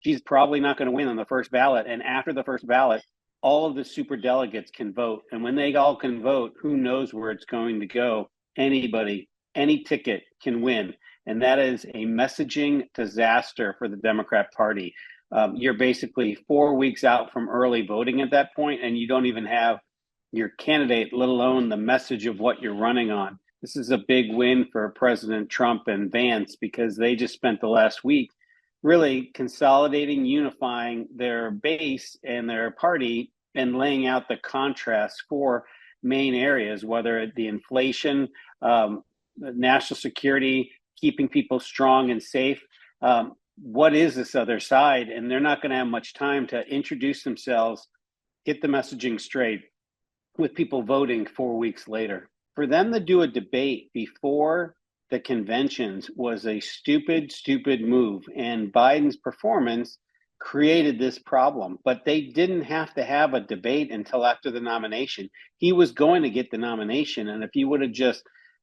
she's probably not going to win on the first ballot. And after the first ballot, all of the super delegates can vote. And when they all can vote, who knows where it's going to go? Anybody, any ticket can win. And that is a messaging disaster for the Democrat Party. You're basically 4 weeks out from early voting at that point, and you don't even have your candidate, let alone the message of what you're running on. This is a big win for President Trump and Vance because they just spent the last week really consolidating, unifying their base and their party and laying out the contrasts for main areas, whether the inflation, national security, keeping people strong and safe. What is this other side? And they're not going to have much time to introduce themselves, get the messaging straight with people voting 4 weeks later. For them to do a debate before the conventions was a stupid move. And Biden's performance created this problem. But they didn't have to have a debate until after the nomination. He was going to get the nomination. And if he would have just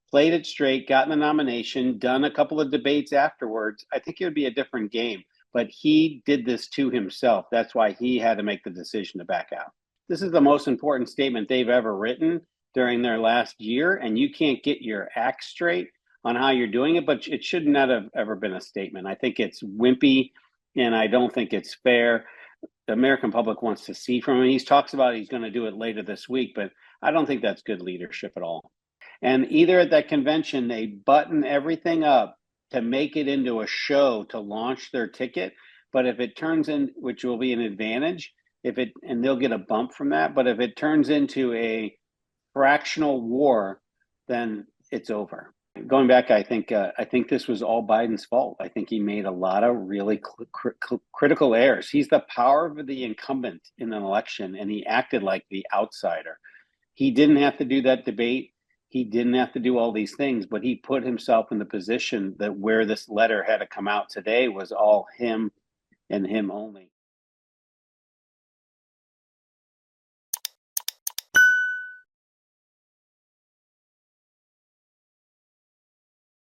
played it straight, gotten the nomination, done a couple of debates afterwards, I think it would be a different game. But he did this to himself. That's why he had to make the decision to back out. This is the most important statement they've ever written during their last year, and you can't get your act straight on how you're doing it, but it should not have ever been a statement. I think it's wimpy, and I don't think it's fair. The American public wants to see from him. He talks about he's going to do it later this week, but I don't think that's good leadership at all. And either at that convention, they button everything up to make it into a show to launch their ticket. But if it turns in, which will be an advantage, and they'll get a bump from that. But if it turns into a fractional war, then it's over. Going back, I think this was all Biden's fault. I think he made a lot of really critical errors. He's the power of the incumbent in an election, and he acted like the outsider. He didn't have to do that debate. He didn't have to do all these things, but he put himself in the position that where this letter had to come out today was all him and him only.